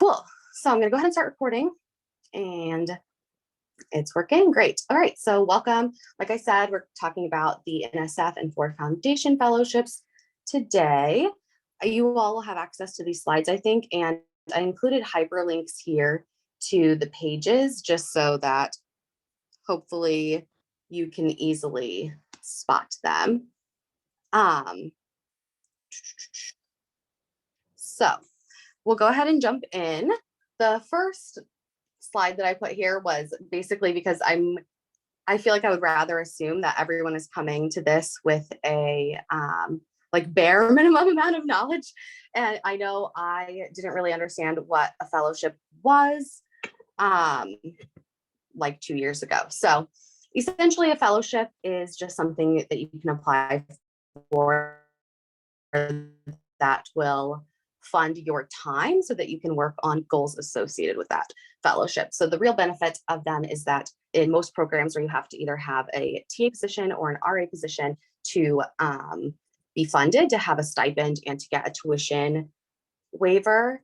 Cool. So I'm going to go ahead and start recording, and it's working. Great. All right. So welcome. Like I said, we're talking about the NSF and Ford Foundation Fellowships today. You all will have access to these slides, I think, and I included hyperlinks here to the pages just so that hopefully you can easily spot them. So we'll go ahead and jump in. The first slide that I put here was basically because I feel like I would rather assume that everyone is coming to this with a like bare minimum amount of knowledge. And I know I didn't really understand what a fellowship was like 2 years ago. So essentially a fellowship is just something that you can apply for that will fund your time so that you can work on goals associated with that fellowship. So the real benefit of them is that in most programs where you have to either have a TA position or an RA position to be funded, to have a stipend and to get a tuition waiver.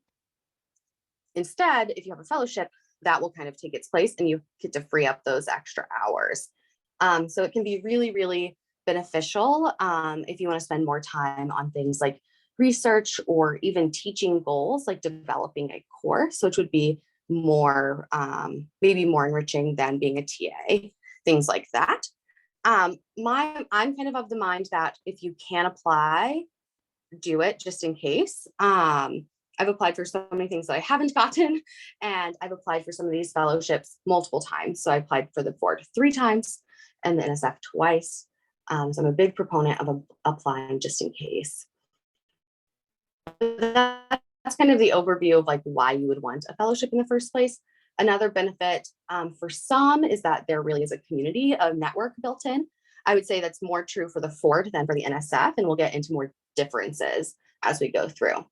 Instead, if you have a fellowship, that will kind of take its place and you get to free up those extra hours. So it can be really, really beneficial if you want to spend more time on things like research or even teaching goals, like developing a course, which would be more, maybe more enriching than being a TA, things like that. I'm kind of the mind that if you can apply, do it just in case. I've applied for so many things that I haven't gotten, and I've applied for some of these fellowships multiple times. So I applied for the Ford 3 times and the NSF twice. So I'm a big proponent of applying just in case. That's kind of the overview of like why you would want a fellowship in the first place. Another benefit for some is that there really is a community, a network built in. I would say that's more true for the Ford than for the NSF, and we'll get into more differences as we go through.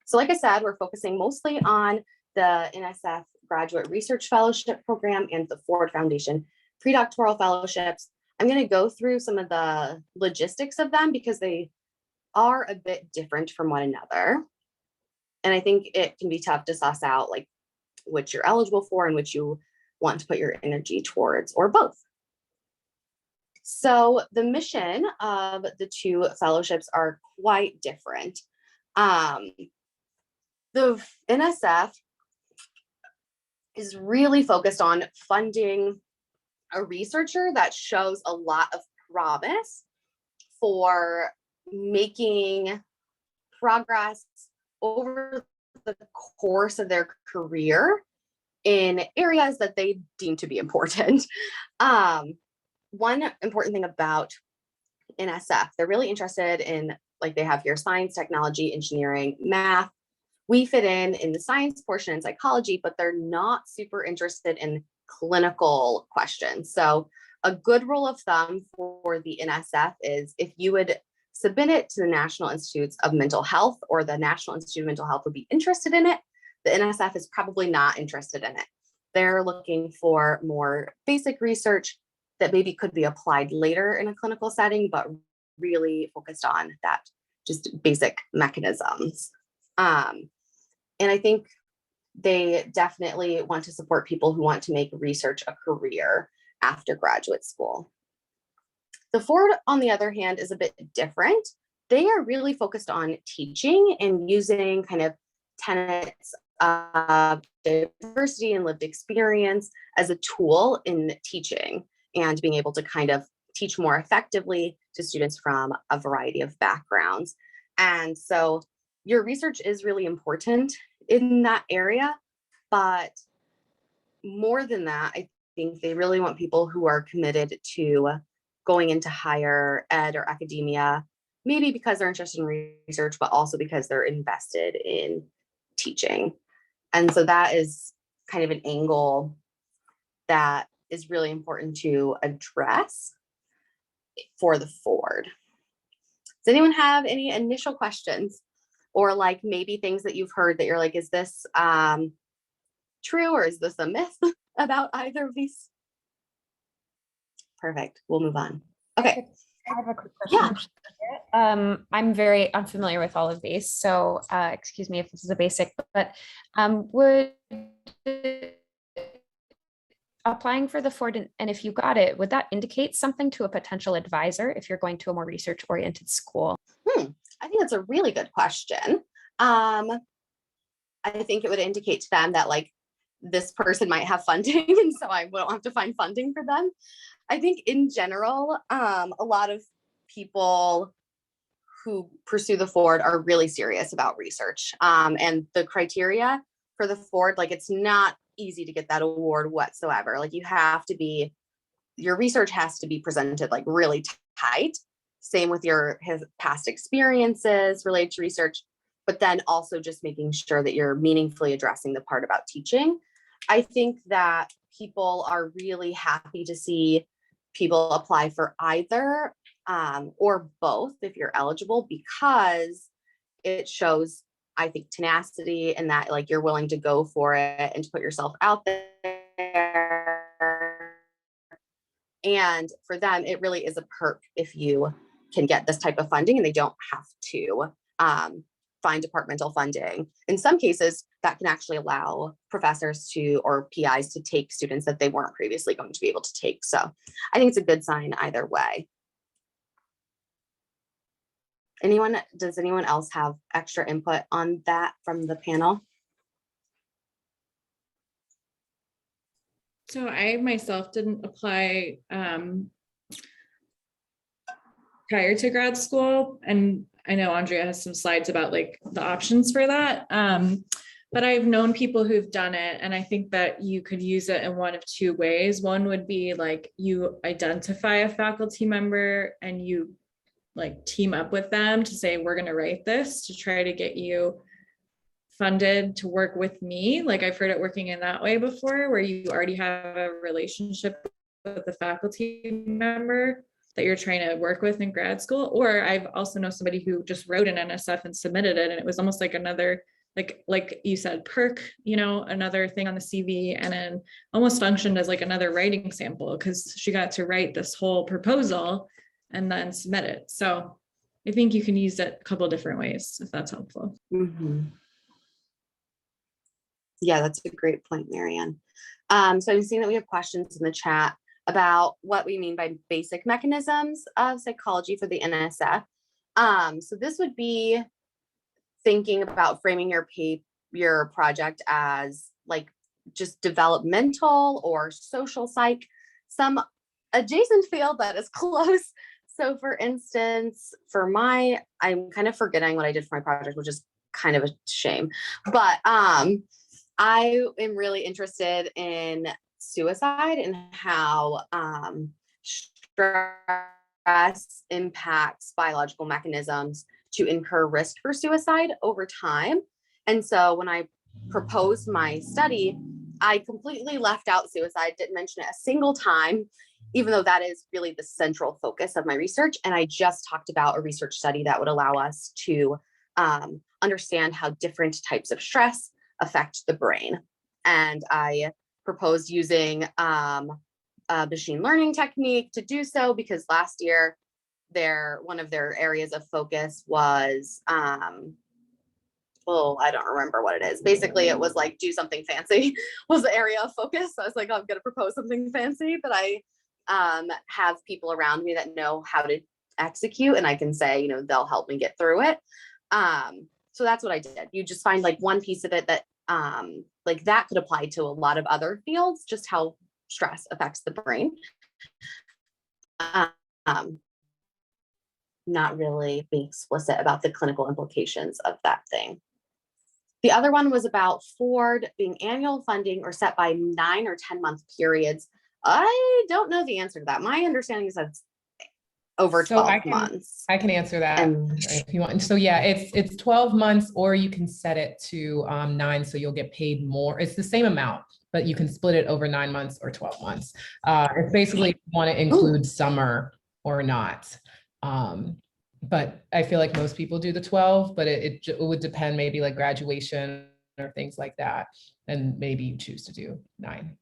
So like I said, we're focusing mostly on the NSF Graduate Research Fellowship Program and the Ford Foundation Predoctoral Fellowships. I'm going to go through some of the logistics of them because they are a bit different from one another. And I think it can be tough to suss out like which you're eligible for and which you want to put your energy towards, or both. So the mission of the 2 fellowships are quite different. The NSF is really focused on funding a researcher that shows a lot of promise for making progress over the course of their career in areas that they deem to be important. One important thing about NSF, they're really interested in, like they have here, science, technology, engineering, math. We fit in the science portion and psychology, but they're not super interested in clinical questions. So a good rule of thumb for the NSF is if you would submit it to the National Institutes of Mental Health, or the National Institute of Mental Health would be interested in it, the NSF is probably not interested in it. They're looking for more basic research that maybe could be applied later in a clinical setting, but really focused on that just basic mechanisms. And I think they definitely want to support people who want to make research a career after graduate school. The Ford, on the other hand, is a bit different. They are really focused on teaching and using kind of tenets of diversity and lived experience as a tool in teaching and being able to kind of teach more effectively to students from a variety of backgrounds. And so your research is really important in that area, but more than that, I think they really want people who are committed to going into higher ed or academia, maybe because they're interested in research, but also because they're invested in teaching. And so that is kind of an angle that is really important to address for the Ford. Does anyone have any initial questions, or like maybe things that you've heard that you're like, is this true, or is this a myth about either of these? Perfect. We'll move on. Okay. I have a quick question. Yeah. I'm very unfamiliar with all of these, so excuse me if this is a basic, but would applying for the Ford and if you got it, would that indicate something to a potential advisor if you're going to a more research-oriented school? I think that's a really good question. I think it would indicate to them that like this person might have funding, and so I won't have to find funding for them. I think in general, a lot of people who pursue the Ford are really serious about research. And the criteria for the Ford, like it's not easy to get that award whatsoever. Like you have to be, your research has to be presented like really tight. Same with your his past experiences related to research, but then also just making sure that you're meaningfully addressing the part about teaching. I think that people are really happy to see people apply for either or both if you're eligible, because it shows, I think, tenacity and that like you're willing to go for it and to put yourself out there. And for them, it really is a perk if you can get this type of funding and they don't have to find departmental funding. In some cases, that can actually allow professors to or PIs to take students that they weren't previously going to be able to take. So I think it's a good sign either way. Does anyone else have extra input on that from the panel? So I myself didn't apply prior to grad school, and I know Andrea has some slides about like the options for that. But I've known people who've done it, and I think that you could use it in one of two ways. One would be like you identify a faculty member and you like team up with them to say, we're going to write this to try to get you funded to work with me. Like I've heard it working in that way before, where you already have a relationship with the faculty member that you're trying to work with in grad school. Or I've also know somebody who just wrote an NSF and submitted it, and it was almost like another, like you said, perk, you know, another thing on the CV, and then almost functioned as like another writing sample because she got to write this whole proposal and then submit it. So I think you can use it a couple of different ways if that's helpful. Mm-hmm. Yeah, that's a great point, Marianne. So I'm seeing that we have questions in the chat about what we mean by basic mechanisms of psychology for the NSF. So this would be thinking about framing your project as like just developmental or social psych, some adjacent field that is close. So for instance, I'm kind of forgetting what I did for my project, which is kind of a shame, but I am really interested in suicide and how stress impacts biological mechanisms to incur risk for suicide over time. And so when I proposed my study, I completely left out suicide, didn't mention it a single time, even though that is really the central focus of my research. And I just talked about a research study that would allow us to understand how different types of stress affect the brain. And I proposed using a machine learning technique to do so, because last year one of their areas of focus was well, I don't remember what it is. Basically, it was like do something fancy was the area of focus. So I was like, I'm going to propose something fancy, but I have people around me that know how to execute, and I can say, they'll help me get through it. So that's what I did. You just find like one piece of it that like that could apply to a lot of other fields, just how stress affects the brain. Not really being explicit about the clinical implications of that thing. The other one was about Ford being annual funding or set by 9 or 10 month periods. I don't know the answer to that. My understanding is that it's over 12 months. I can answer that if you want. So yeah, it's 12 months, or you can set it to 9, so you'll get paid more. It's the same amount, but you can split it over 9 months or 12 months. It's basically if you want to include summer or not. But I feel like most people do the 12, but it would depend, maybe like graduation or things like that. And maybe you choose to do 9.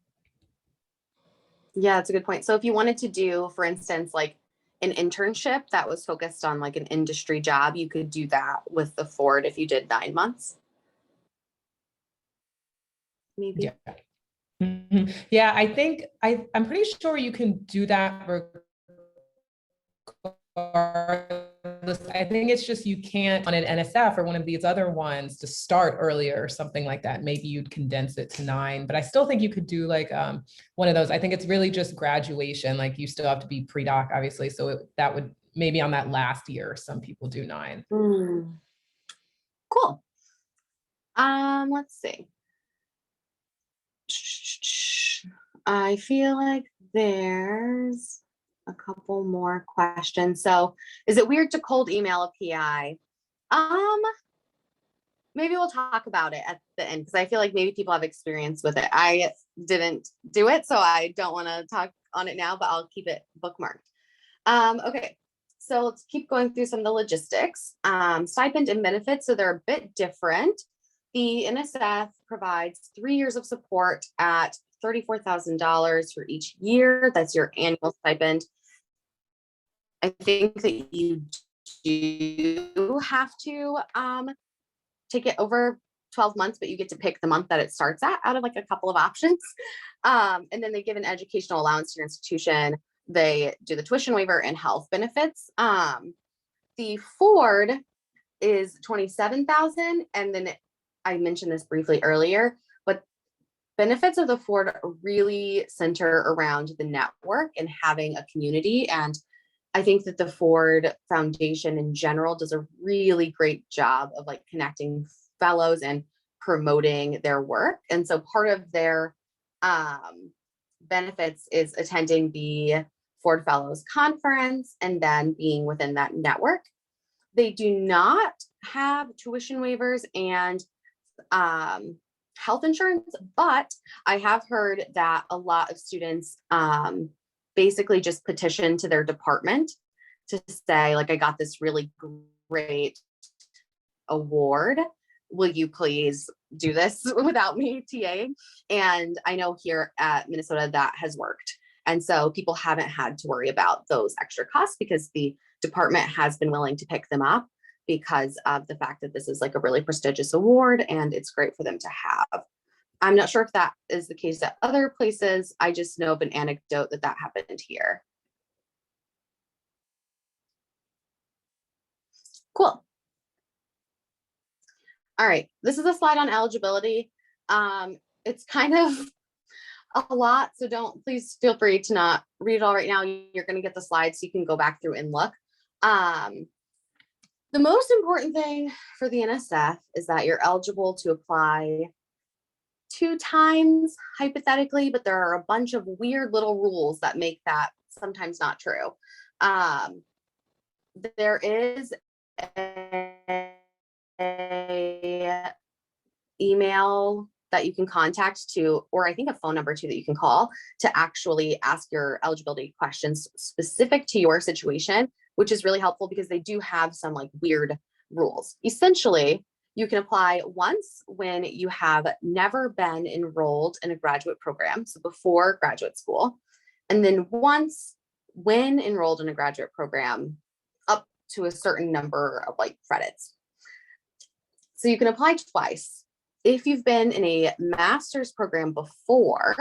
Yeah, that's a good point. So if you wanted to do, for instance, like an internship that was focused on like an industry job, you could do that with the Ford if you did 9 months. Maybe. Yeah. Mhm. Yeah, I think I'm pretty sure you can do that regardless. I think it's just you can't on an NSF or one of these other ones to start earlier or something like that. Maybe you'd condense it to 9, but I still think you could do like one of those. I think it's really just graduation. Like you still have to be pre-doc, obviously. So that would maybe on that last year, some people do 9. Cool. Let's see. I feel like there's a couple more questions. So, is it weird to cold email a PI? Maybe we'll talk about it at the end because I feel like maybe people have experience with it. I didn't do it, so I don't want to talk on it now, but I'll keep it bookmarked. Okay, so let's keep going through some of the logistics. Stipend and benefits, so they're a bit different. The NSF provides 3 years of support at $34,000 for each year. That's your annual stipend. I think that you do have to take it over 12 months, but you get to pick the month that it starts at out of like a couple of options. And then they give an educational allowance to your institution. They do the tuition waiver and health benefits. The Ford is $27,000, and then I mentioned this briefly earlier, but benefits of the Ford really center around the network and having a community. And I think that the Ford Foundation in general does a really great job of like connecting fellows and promoting their work. And so part of their benefits is attending the Ford Fellows Conference and then being within that network. They do not have tuition waivers and health insurance, but I have heard that a lot of students basically just petition to their department to say, like, I got this really great award. Will you please do this without me TAing? And I know here at Minnesota that has worked. And so people haven't had to worry about those extra costs because the department has been willing to pick them up because of the fact that this is like a really prestigious award and it's great for them to have. I'm not sure if that is the case at other places. I just know of an anecdote that happened here. Cool. All right, this is a slide on eligibility. It's kind of a lot, so please feel free to not read it all right now. You're going to get the slides so you can go back through and look. The most important thing for the NSF is that you're eligible to apply 2 times, hypothetically, but there are a bunch of weird little rules that make that sometimes not true. There is a email that you can contact to, or I think a phone number too that you can call to actually ask your eligibility questions specific to your situation, which is really helpful because they do have some like weird rules. Essentially, you can apply once when you have never been enrolled in a graduate program, so before graduate school, and then once when enrolled in a graduate program up to a certain number of like credits. So you can apply twice. If you've been in a master's program before,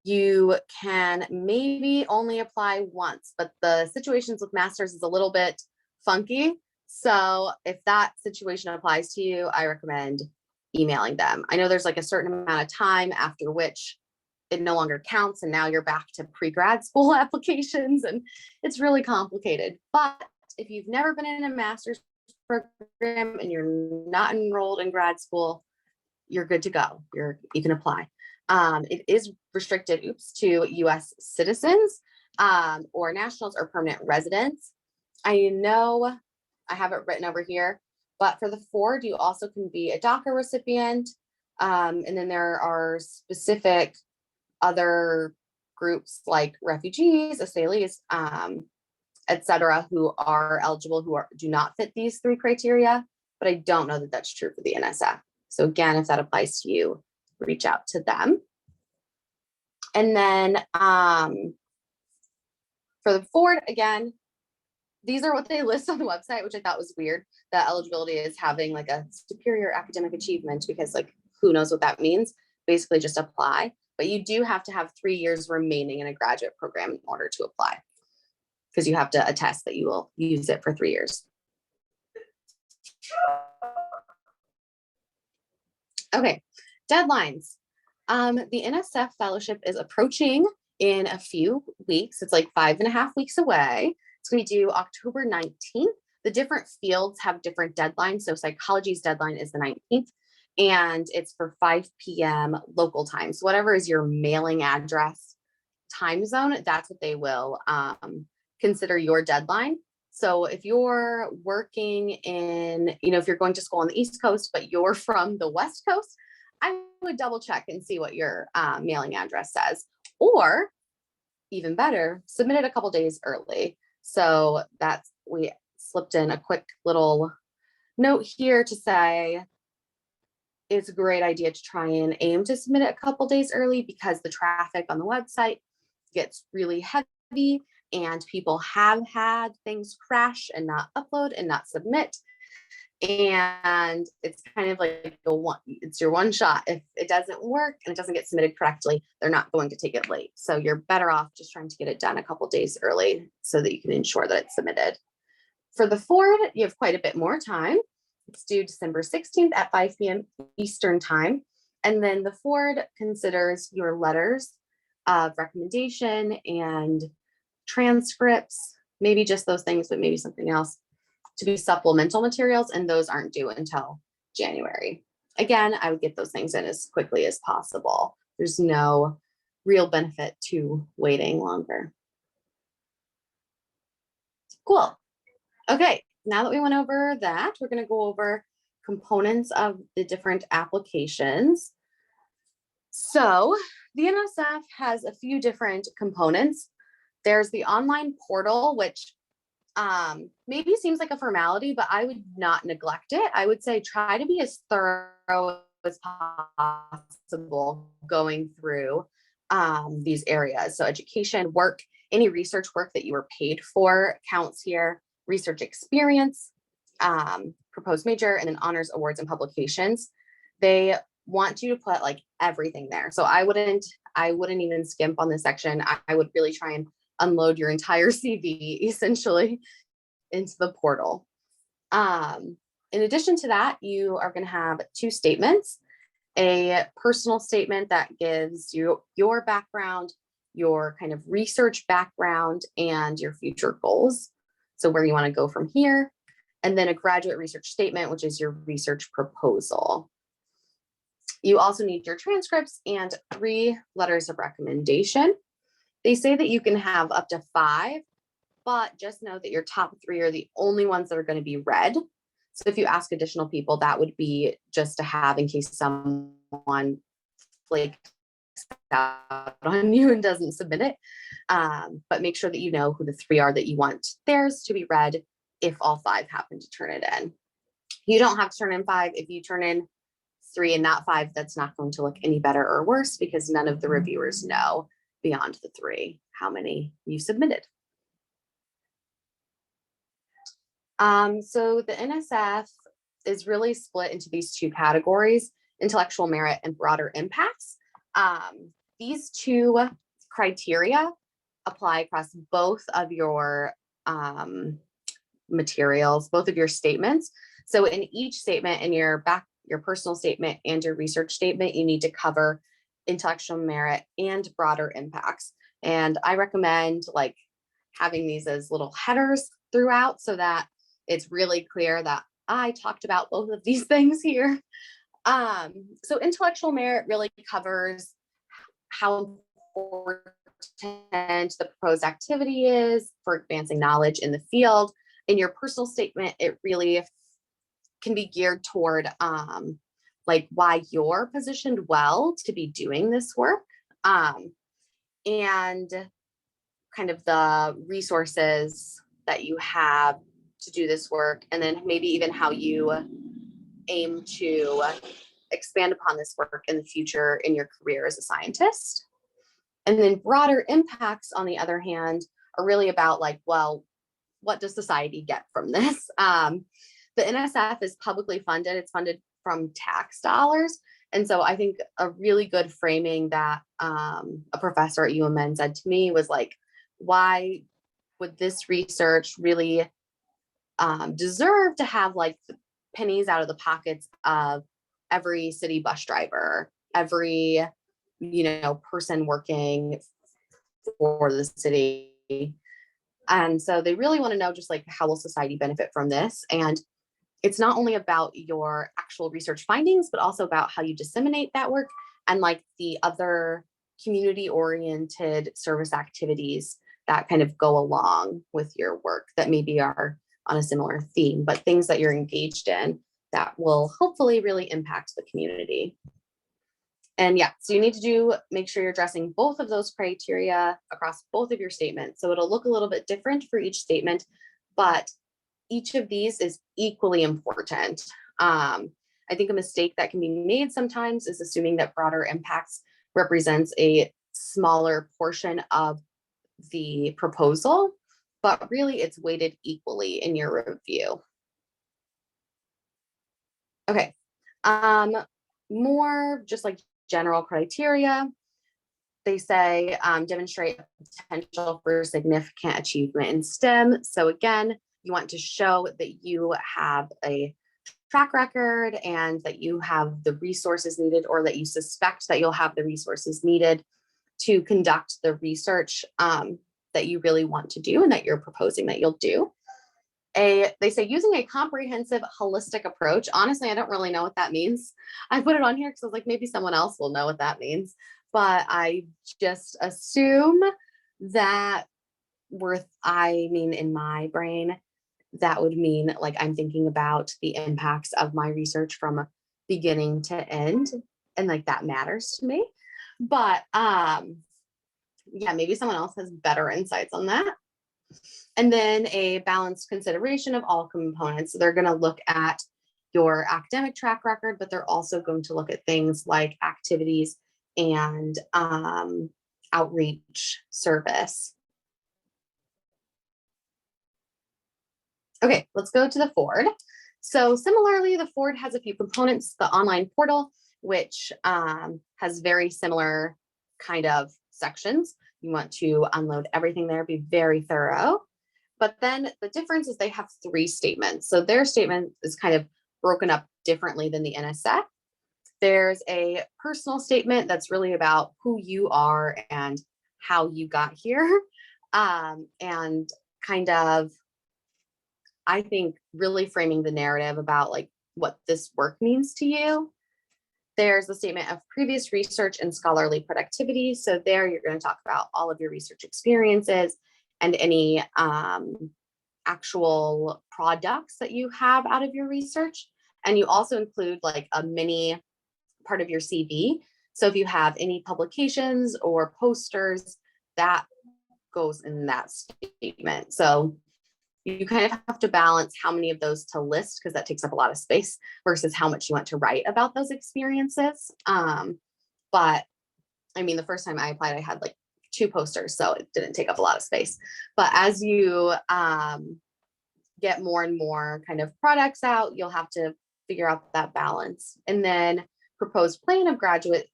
you can maybe only apply once, but the situations with masters is a little bit funky. So if that situation applies to you, I recommend emailing them. I know there's like a certain amount of time after which it no longer counts, and now you're back to pre-grad school applications, and it's really complicated. But if you've never been in a master's program and you're not enrolled in grad school, you're good to go. You can apply. It is restricted, to US citizens or nationals or permanent residents. I know I have it written over here, but for the Ford, you also can be a DACA recipient. And then there are specific other groups like refugees, asylees, etc., who are eligible, do not fit these 3 criteria, but I don't know that that's true for the NSF. So again, if that applies to you, reach out to them. And then For the Ford, again, these are what they list on the website, which I thought was weird. That eligibility is having like a superior academic achievement, because like, who knows what that means? Basically just apply, but you do have to have 3 years remaining in a graduate program in order to apply, because you have to attest that you will use it for 3 years. Okay, deadlines. The NSF Fellowship is approaching in a few weeks. It's like 5.5 weeks away. It's going to be due October 19th. The different fields have different deadlines. So psychology's deadline is the 19th, and it's for 5 p.m. local time. So whatever is your mailing address time zone, that's what they will consider your deadline. So if you're working in, if you're going to school on the East Coast, but you're from the West Coast, I would double check and see what your mailing address says, or even better, submit it a couple days early. So we slipped in a quick little note here to say it's a great idea to try and aim to submit it a couple days early, because the traffic on the website gets really heavy and people have had things crash and not upload and not submit. And it's kind of like it's your one shot. If it doesn't work and it doesn't get submitted correctly, they're not going to take it late. So you're better off just trying to get it done a couple days early so that you can ensure that it's submitted. For the Ford, you have quite a bit more time. It's due December 16th at 5 p.m. Eastern time. And then the Ford considers your letters of recommendation and transcripts, maybe just those things, but maybe something else, to be supplemental materials, and those aren't due until January. Again, I would get those things in as quickly as possible. There's no real benefit to waiting longer. Cool. Okay, now that we went over that, we're going to go over components of the different applications. So the NSF has a few different components. There's the online portal, which maybe seems like a formality, but I would not neglect it. I would say try to be as thorough as possible going through these areas. So education, work, any research work that you were paid for counts here, research experience, proposed major, and then honors, awards, and publications. They want you to put like everything there. So I wouldn't even skimp on this section. I would really try and unload your entire CV essentially into the portal. In addition to that, you are going to have 2 statements, a personal statement that gives you your background, your kind of research background, and your future goals. So where you want to go from here. And then a graduate research statement, which is your research proposal. You also need your transcripts and 3 letters of recommendation. They say that you can have up to 5, but just know that your top 3 are the only ones that are going to be read. So if you ask additional people, that would be just to have in case someone flakes out on you and doesn't submit it. But make sure that you know who the 3 are that you want theirs to be read if all 5 happen to turn it in. You don't have to turn in 5. If you turn in 3 and not 5, that's not going to look any better or worse, because none of the reviewers know beyond the 3 how many you submitted. So the NSF is really split into these 2 categories, intellectual merit and broader impacts. These 2 criteria apply across both of your materials, both of your statements. So in each statement, in your personal statement and your research statement, you need to cover intellectual merit and broader impacts. And I recommend like having these as little headers throughout so that it's really clear that I talked about both of these things here. So intellectual merit really covers how important the proposed activity is for advancing knowledge in the field. In your personal statement, it really can be geared toward like why you're positioned well to be doing this work, and kind of the resources that you have to do this work, and then maybe even how you aim to expand upon this work in the future in your career as a scientist. And then broader impacts, on the other hand, are really about like, well, what does society get from this? The NSF is publicly funded. It's funded from tax dollars. And so I think a really good framing that a professor at UMN said to me was like, why would this research really deserve to have like pennies out of the pockets of every city bus driver, every, person working for the city? And so they really want to know just like, how will society benefit from this? And it's not only about your actual research findings, but also about how you disseminate that work and like the other community oriented service activities that kind of go along with your work that maybe are on a similar theme, but things that you're engaged in that will hopefully really impact the community. And yeah, so you need to make sure you're addressing both of those criteria across both of your statements. So it'll look a little bit different for each statement, but each of these is equally important. I think a mistake that can be made sometimes is assuming that broader impacts represents a smaller portion of the proposal, but really it's weighted equally in your review. Okay, more just like general criteria. They say demonstrate potential for significant achievement in STEM. So again, you want to show that you have a track record and that you have the resources needed, or that you suspect that you'll have the resources needed to conduct the research that you really want to do and that you're proposing that you'll do. They say using a comprehensive, holistic approach. Honestly, I don't really know what that means. I put it on here because I was like, maybe someone else will know what that means. But I just assume that in my brain, that would mean like I'm thinking about the impacts of my research from beginning to end, and like that matters to me. But yeah, maybe someone else has better insights on that. And then a balanced consideration of all components. So they're going to look at your academic track record, but they're also going to look at things like activities and outreach service. Okay, let's go to the Ford. So similarly, the Ford has a few components. The online portal, which has very similar kind of sections. You want to unload everything there, be very thorough. But then the difference is they have 3 statements. So their statement is kind of broken up differently than the NSF. There's a personal statement that's really about who you are and how you got here. And kind of, I think, really framing the narrative about like what this work means to you. There's a statement of previous research and scholarly productivity. So there you're going to talk about all of your research experiences and any actual products that you have out of your research. And you also include like a mini part of your CV. So if you have any publications or posters, that goes in that statement. So you kind of have to balance how many of those to list, because that takes up a lot of space, versus how much you want to write about those experiences. But I mean, the first time I applied, I had like 2 posters, so it didn't take up a lot of space. But as you get more and more kind of products out, you'll have to figure out that balance. And then proposed plan of graduate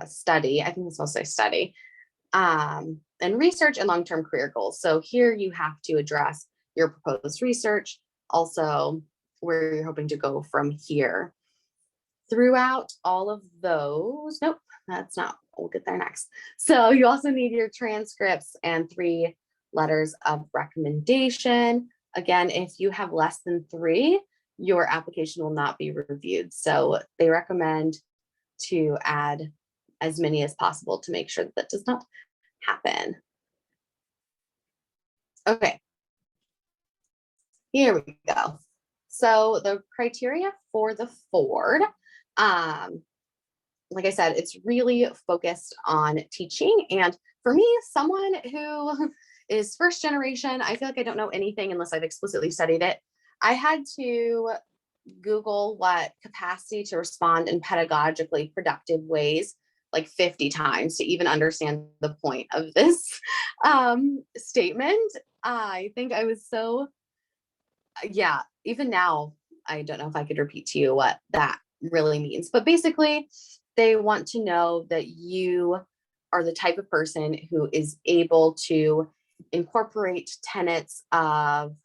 study, I think it's supposed to say study, and research and long-term career goals. So here you have to address your proposed research, also where you're hoping to go from here. Throughout all of those, nope, that's not, we'll get there next. So you also need your transcripts and 3 letters of recommendation. Again, if you have less than 3, your application will not be reviewed. So they recommend to add as many as possible to make sure that does not happen. Okay. Here we go. So the criteria for the Ford, like I said, it's really focused on teaching. And for me, someone who is first generation, I feel like I don't know anything unless I've explicitly studied it. I had to Google what capacity to respond in pedagogically productive ways like 50 times to even understand the point of this statement. I think I was so, yeah, even now, I don't know if I could repeat to you what that really means, but basically they want to know that you are the type of person who is able to incorporate tenets of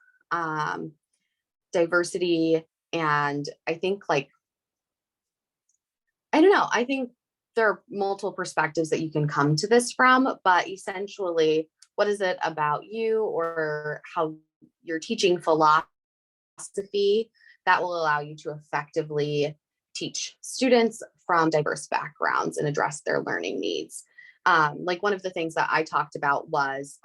diversity. And I think like, I don't know, I think there are multiple perspectives that you can come to this from, but essentially, what is it about you or how your teaching philosophy that will allow you to effectively teach students from diverse backgrounds and address their learning needs? Like one of the things that I talked about was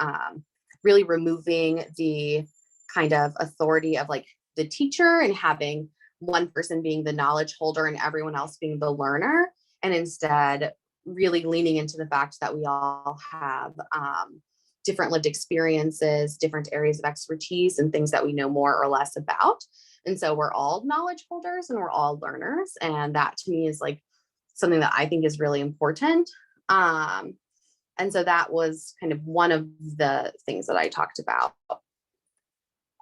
really removing the kind of authority of like the teacher and having one person being the knowledge holder and everyone else being the learner, and instead really leaning into the fact that we all have different lived experiences, different areas of expertise, and things that we know more or less about. And so we're all knowledge holders and we're all learners. And that to me is like something that I think is really important. And so that was kind of one of the things that I talked about.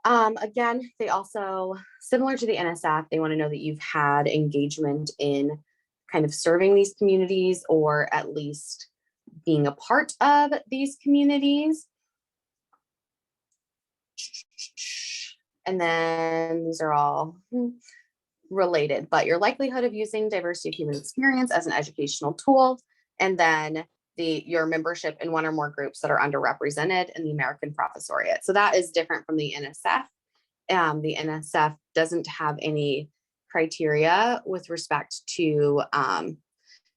Again, they also, similar to the NSF, they want to know that you've had engagement in kind of serving these communities or at least being a part of these communities. And then these are all related, but your likelihood of using diversity of human experience as an educational tool, and then your membership in one or more groups that are underrepresented in the American Professoriate. So that is different from the NSF. The NSF doesn't have any criteria with respect to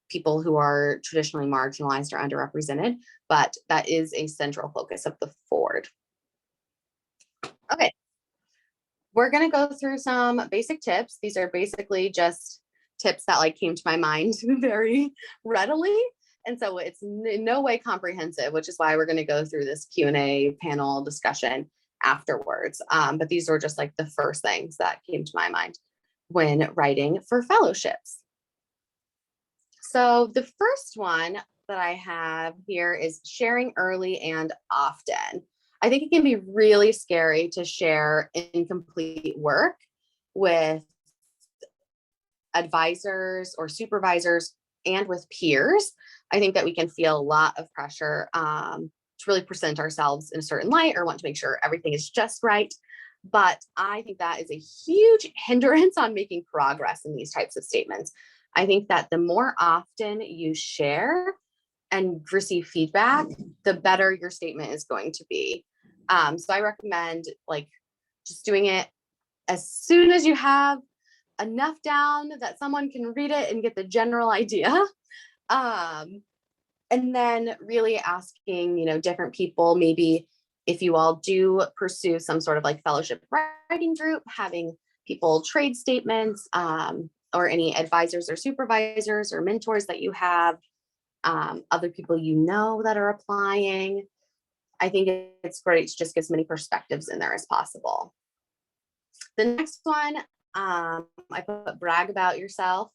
people who are traditionally marginalized or underrepresented, but that is a central focus of the Ford. Okay, we're gonna go through some basic tips. These are basically just tips that like came to my mind very readily. And so it's in no way comprehensive, which is why we're gonna go through this Q&A panel discussion afterwards. But these were just like the first things that came to my mind when writing for fellowships. So the first one that I have here is sharing early and often. I think it can be really scary to share incomplete work with advisors or supervisors and with peers. I think that we can feel a lot of pressure to really present ourselves in a certain light or want to make sure everything is just right. But I think that is a huge hindrance on making progress in these types of statements. I think that the more often you share and receive feedback, the better your statement is going to be. So I recommend like just doing it as soon as you have enough down that someone can read it and get the general idea. And then really asking, you know, different people, maybe if you all do pursue some sort of like fellowship writing group, having people trade statements, or any advisors or supervisors or mentors that you have, other people you know that are applying. I think it's great to just get as many perspectives in there as possible. The next one, I put brag about yourself.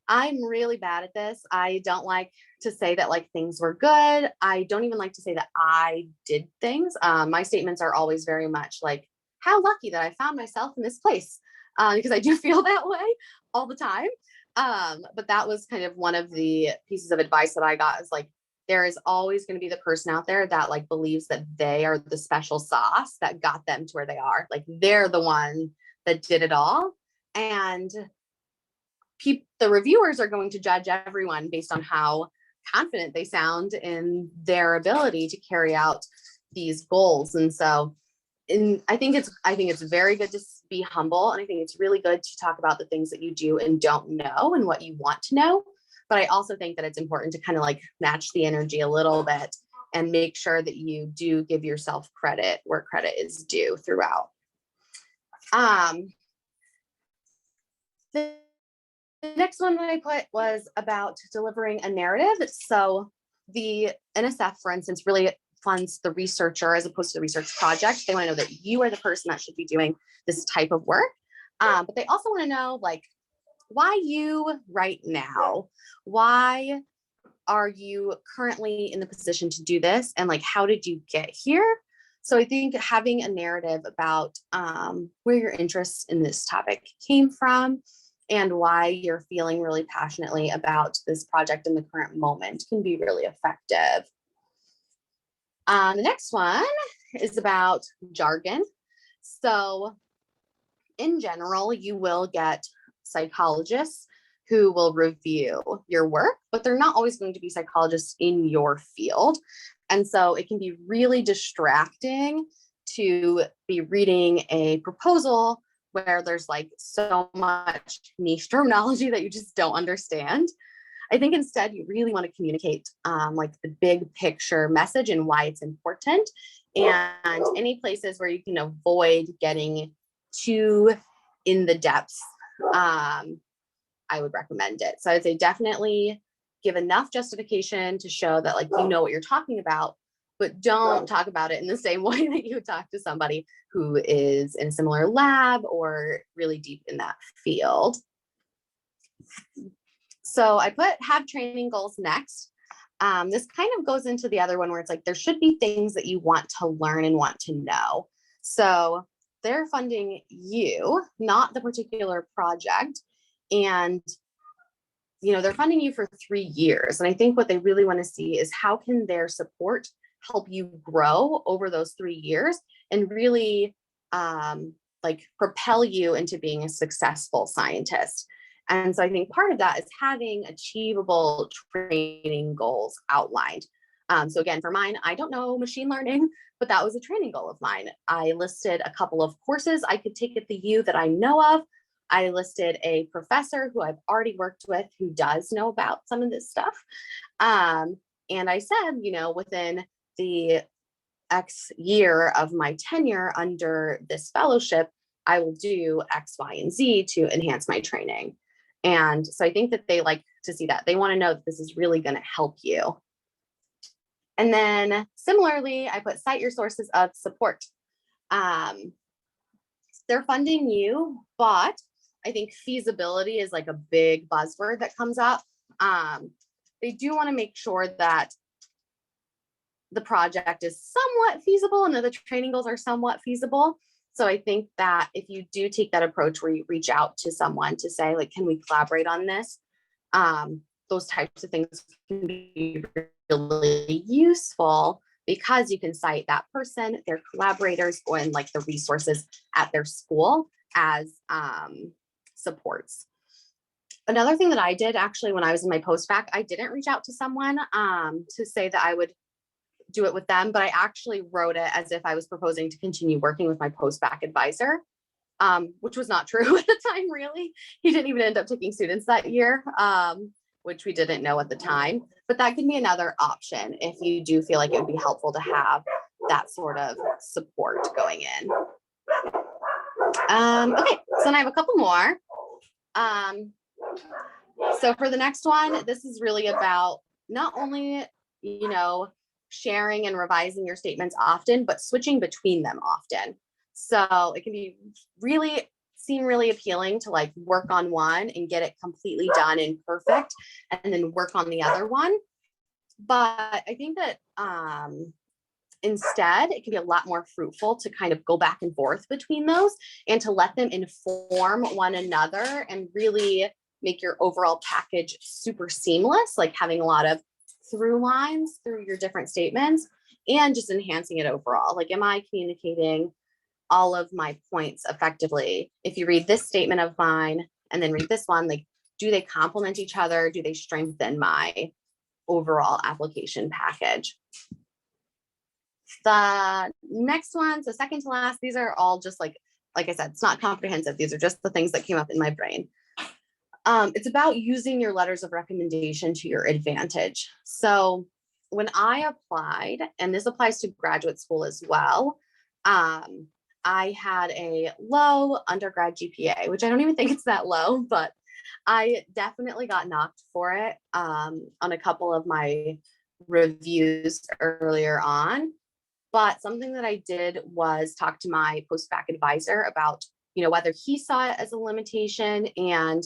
I'm really bad at this. I don't like to say that like things were good. I don't even like to say that I did things. My statements are always very much like, how lucky that I found myself in this place, because I do feel that way all the time. But that was kind of one of the pieces of advice that I got, is like, there is always going to be the person out there that like believes that they are the special sauce that got them to where they are. Like they're the one that did it all. And the reviewers are going to judge everyone based on how confident they sound in their ability to carry out these goals. And so I think it's very good to be humble. And I think it's really good to talk about the things that you do and don't know and what you want to know. But I also think that it's important to kind of like match the energy a little bit and make sure that you do give yourself credit where credit is due throughout. The next one that I put was about delivering a narrative. So the NSF, for instance, really funds the researcher as opposed to the research project. They want to know that you are the person that should be doing this type of work. But they also want to know, like, why you right now? Why are you currently in the position to do this? And like, how did you get here? So I think having a narrative about where your interest in this topic came from and why you're feeling really passionately about this project in the current moment can be really effective. The next one is about jargon. So in general, you will get psychologists who will review your work, but they're not always going to be psychologists in your field. And so it can be really distracting to be reading a proposal where there's like so much niche terminology that you just don't understand. I think instead you really want to communicate like the big picture message and why it's important. And any places where you can avoid getting too in the depths, I would recommend it. So I'd say definitely give enough justification to show that like you know what you're talking about, but don't talk about it in the same way that you would talk to somebody who is in a similar lab or really deep in that field. So I put have training goals next. This kind of goes into the other one where it's like there should be things that you want to learn and want to know. So they're funding you, not the particular project. And they're funding you for 3 years. And I think what they really want to see is how can their support help you grow over those 3 years and really like propel you into being a successful scientist. And so I think part of that is having achievable training goals outlined. So again, for mine, I don't know machine learning, but that was a training goal of mine. I listed a couple of courses I could take at the U that I know of. I listed a professor who I've already worked with who does know about some of this stuff. And I said, within the X year of my tenure under this fellowship, I will do X, Y, and Z to enhance my training. And so I think that they like to see that. They want to know that this is really going to help you. And then similarly, I put cite your sources of support. They're funding you, but I think feasibility is like a big buzzword that comes up. They do want to make sure that the project is somewhat feasible and that the training goals are somewhat feasible. So I think that if you do take that approach where you reach out to someone to say, like, can we collaborate on this? Those types of things can be really useful because you can cite that person, their collaborators, and like the resources at their school as supports. Another thing that I did actually when I was in my post-bac, I didn't reach out to someone to say that I would do it with them, but I actually wrote it as if I was proposing to continue working with my post-bac advisor, which was not true at the time, really. He didn't even end up taking students that year, which we didn't know at the time. But that can be another option if you do feel like it would be helpful to have that sort of support going in. Okay, so then I have a couple more. So for the next one, this is really about not only, sharing and revising your statements often, but switching between them often. So it can be seem really appealing to like work on one and get it completely done and perfect, and then work on the other one. But I think that instead, it can be a lot more fruitful to kind of go back and forth between those and to let them inform one another and really make your overall package super seamless, like having a lot of through lines through your different statements and just enhancing it overall. Like, am I communicating all of my points effectively? If you read this statement of mine and then read this one, like, do they complement each other? Do they strengthen my overall application package? The next one, so second to last, these are all just like I said, it's not comprehensive. These are just the things that came up in my brain. It's about using your letters of recommendation to your advantage. So when I applied, and this applies to graduate school as well, I had a low undergrad GPA, which I don't even think it's that low, but I definitely got knocked for it on a couple of my reviews earlier on. But something that I did was talk to my post-bac advisor about, whether he saw it as a limitation and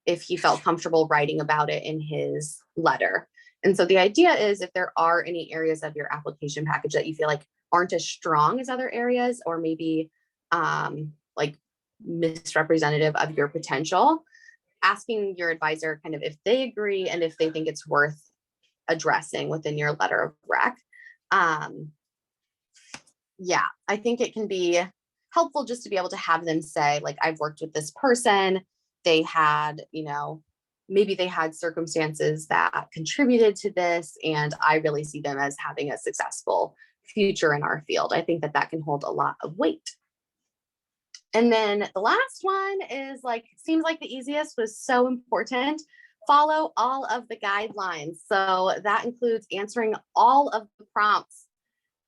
if he felt comfortable writing about it in his letter. And so the idea is if there are any areas of your application package that you feel like aren't as strong as other areas, or maybe like misrepresentative of your potential, asking your advisor kind of if they agree and if they think it's worth addressing within your letter of rec. Yeah, I think it can be helpful just to be able to have them say, like, I've worked with this person. They had, you know, maybe they had circumstances that contributed to this, and I really see them as having a successful future in our field. I think that that can hold a lot of weight. And then the last one is like, seems like the easiest, was so important. Follow all of the guidelines. So that includes answering all of the prompts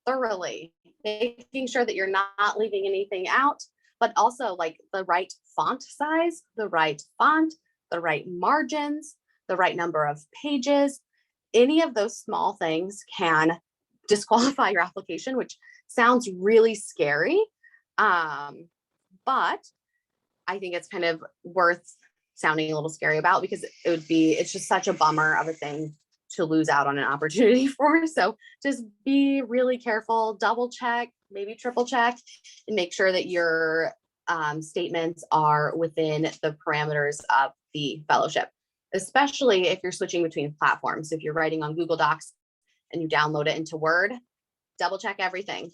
thoroughly, making sure that you're not leaving anything out, but also like the right font size, the right font, the right margins, the right number of pages. Any of those small things can disqualify your application, which sounds really scary. But I think it's kind of worth sounding a little scary about, because it's just such a bummer of a thing to lose out on an opportunity for. So just be really careful, double check, maybe triple check, and make sure that your statements are within the parameters of the fellowship, especially if you're switching between platforms. If you're writing on Google Docs and you download it into Word, double check everything.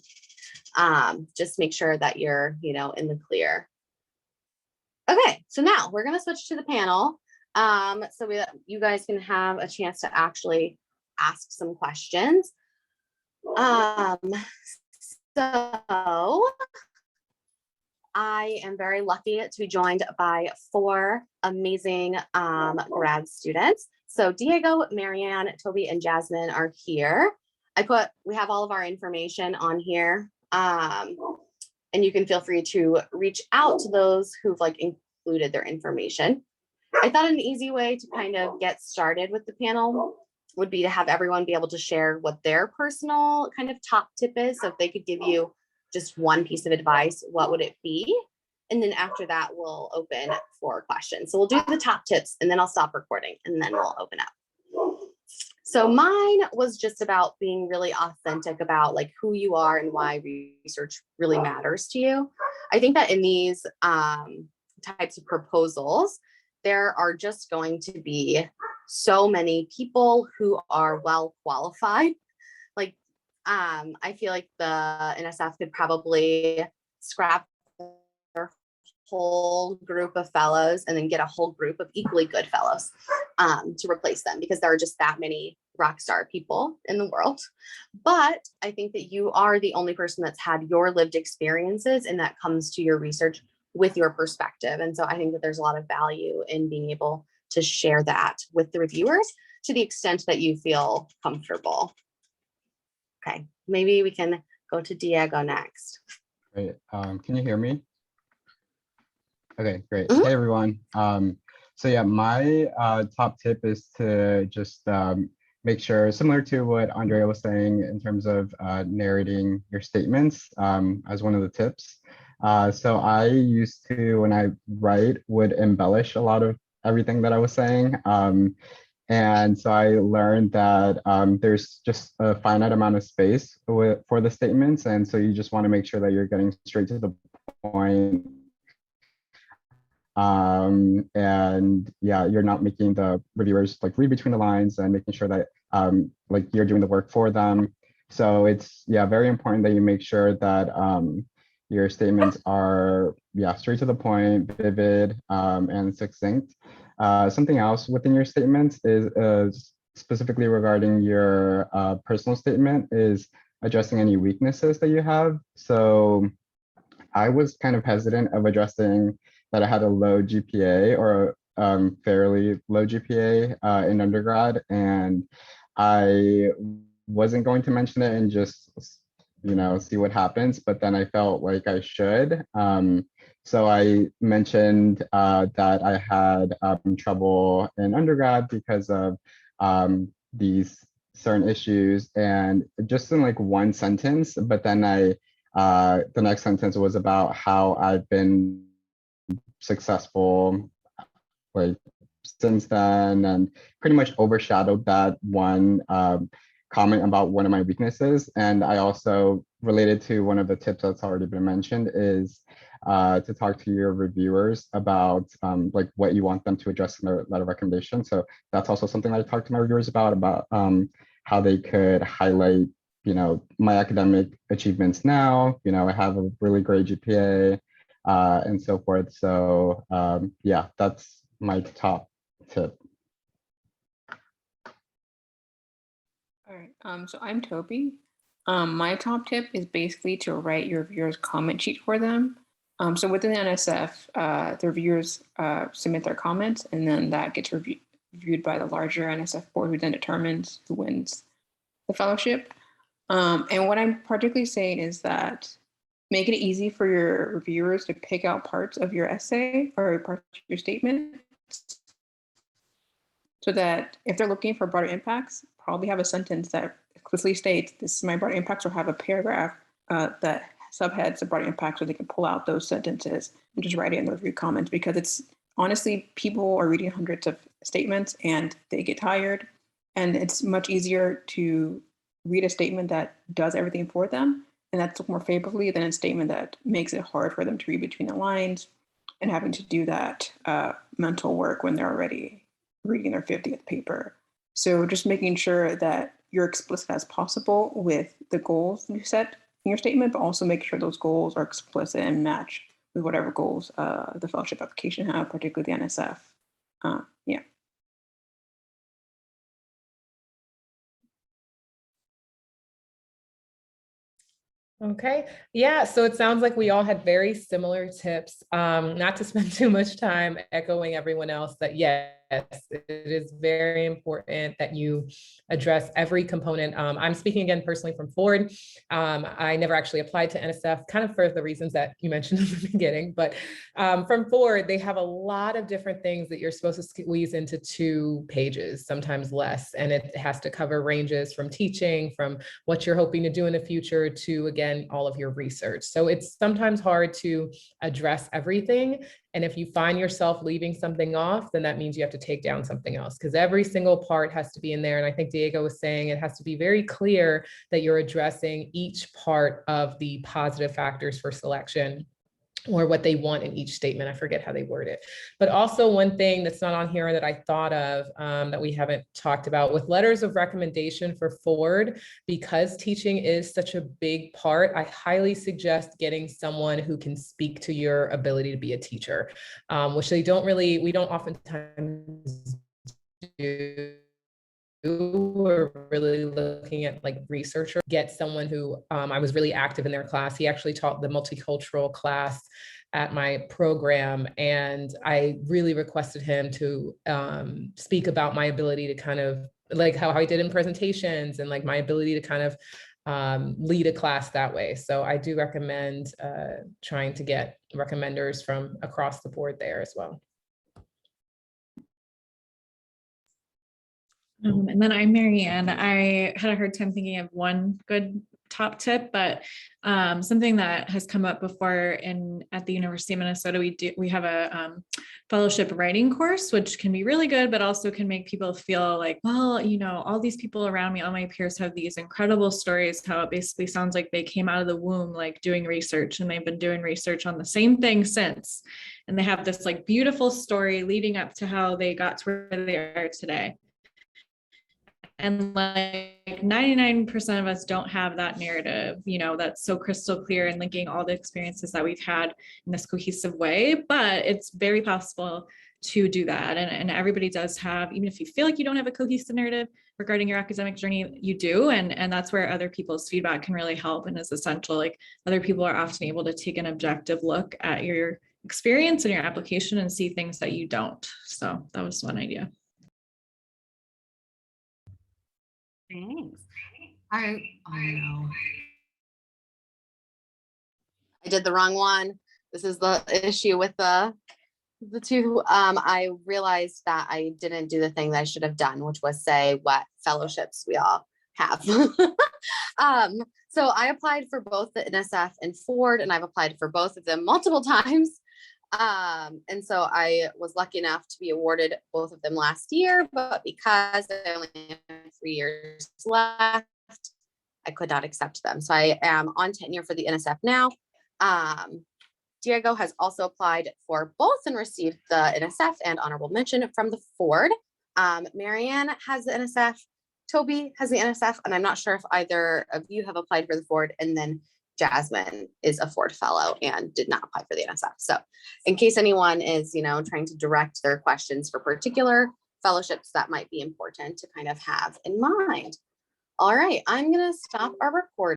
Just make sure that you're, you know, in the clear. Okay, so now we're going to switch to the panel. So you guys can have a chance to actually ask some questions. So I am very lucky to be joined by 4 amazing grad students. So Diego, Marianne, Toby, and Jasmine are here. We have all of our information on here. And you can feel free to reach out to those who've like included their information. I thought an easy way to kind of get started with the panel would be to have everyone be able to share what their personal kind of top tip is. So if they could give you just one piece of advice, what would it be? And then after that, we'll open for questions. So we'll do the top tips and then I'll stop recording and then we'll open up. So mine was just about being really authentic about like who you are and why research really matters to you. I think that in these types of proposals, there are just going to be so many people who are well qualified. Like, I feel like the NSF could probably scrap their whole group of fellows and then get a whole group of equally good fellows to replace them, because there are just that many rock star people in the world. But I think that you are the only person that's had your lived experiences, and that comes to your research with your perspective. And so I think that there's a lot of value in being able to share that with the reviewers to the extent that you feel comfortable. Okay, maybe we can go to Diego next. Great. Can you hear me? Okay, great. Mhm. Hey, everyone. So yeah, my top tip is to just make sure, similar to what Andrea was saying in terms of narrating your statements as one of the tips. So I used to, when I write, would embellish a lot of everything that I was saying. And so I learned that there's just a finite amount of space for the statements. And so you just want to make sure that you're getting straight to the point. And yeah, you're not making the reviewers like read between the lines, and making sure that like you're doing the work for them. So it's, yeah, very important that you make sure that your statements are, yeah, straight to the point, vivid, and succinct. Something else within your statements is specifically regarding your personal statement, is addressing any weaknesses that you have. So I was kind of hesitant of addressing that I had a low GPA, or fairly low GPA in undergrad, and I wasn't going to mention it and just, you know, see what happens, but then I felt like I should. So I mentioned that I had trouble in undergrad because of these certain issues, and just in like one sentence, but then the next sentence was about how I've been successful like since then, and pretty much overshadowed that one comment about one of my weaknesses. And I also, related to one of the tips that's already been mentioned, is to talk to your reviewers about like what you want them to address in their letter recommendation. So that's also something I talk to my reviewers about how they could highlight, my academic achievements now. I have a really great GPA and so forth. So yeah, that's my top tip. All right, so I'm Toby. My top tip is basically to write your reviewers' comment sheet for them. So within the NSF, the reviewers submit their comments, and then that gets reviewed by the larger NSF board, who then determines who wins the fellowship. And what I'm particularly saying is that make it easy for your reviewers to pick out parts of your essay or parts of your statement, so that if they're looking for broader impacts, probably have a sentence that explicitly states, this is my broader impacts, or have a paragraph that subheads the broader impacts, so they can pull out those sentences and just write it in the review comments. Because it's honestly, people are reading hundreds of statements and they get tired, and it's much easier to read a statement that does everything for them, and that's looked more favorably than a statement that makes it hard for them to read between the lines and having to do that mental work when they're already reading their 50th paper. So just making sure that you're explicit as possible with the goals you set in your statement, but also make sure those goals are explicit and match with whatever goals the fellowship application have, particularly the NSF. Yeah. Okay. Yeah. So it sounds like we all had very similar tips. Not to spend too much time echoing everyone else, that yes, it is very important that you address every component. I'm speaking again personally from Ford. I never actually applied to NSF, kind of for the reasons that you mentioned in the beginning, but from Ford, they have a lot of different things that you're supposed to squeeze into 2 pages, sometimes less. And it has to cover ranges from teaching, from what you're hoping to do in the future, to, again, all of your research. So it's sometimes hard to address everything. And if you find yourself leaving something off, then that means you have to take down something else, because every single part has to be in there. And I think Diego was saying it has to be very clear that you're addressing each part of the positive factors for selection, or what they want in each statement. I forget how they word it. But also, one thing that's not on here that I thought of that we haven't talked about, with letters of recommendation for Ford, because teaching is such a big part, I highly suggest getting someone who can speak to your ability to be a teacher, which we don't oftentimes do. We're really looking at like researcher. Get someone who, I was really active in their class. He actually taught the multicultural class at my program, and I really requested him to speak about my ability to kind of, like how I did in presentations, and like my ability to kind of lead a class that way. So I do recommend trying to get recommenders from across the board there as well. And then I'm Marianne. I had a hard time thinking of one good top tip, but something that has come up before at the University of Minnesota, we have a fellowship writing course, which can be really good, but also can make people feel like, well, all these people around me, all my peers have these incredible stories, how it basically sounds like they came out of the womb, like doing research, and they've been doing research on the same thing since. And they have this like beautiful story leading up to how they got to where they are today. And like 99% of us don't have that narrative, that's so crystal clear and linking all the experiences that we've had in this cohesive way. But it's very possible to do that. And everybody does have, even if you feel like you don't have a cohesive narrative regarding your academic journey, you do. And that's where other people's feedback can really help and is essential. Like, other people are often able to take an objective look at your experience and your application and see things that you don't. So that was one idea. Thanks. Oh no. I did the wrong one. This is the issue with the 2. I realized that I didn't do the thing that I should have done, which was say what fellowships we all have. So I applied for both the NSF and Ford, and I've applied for both of them multiple times. And so I was lucky enough to be awarded both of them last year, but because I only have 3 years left, I could not accept them. So I am on tenure for the NSF now. Diego has also applied for both and received the NSF and honorable mention from the Ford. Marianne has the NSF, Toby has the NSF, and I'm not sure if either of you have applied for the Ford, and then Jasmine is a Ford fellow and did not apply for the NSF. So in case anyone is, trying to direct their questions for particular fellowships, that might be important to kind of have in mind. All right, I'm going to stop our recording.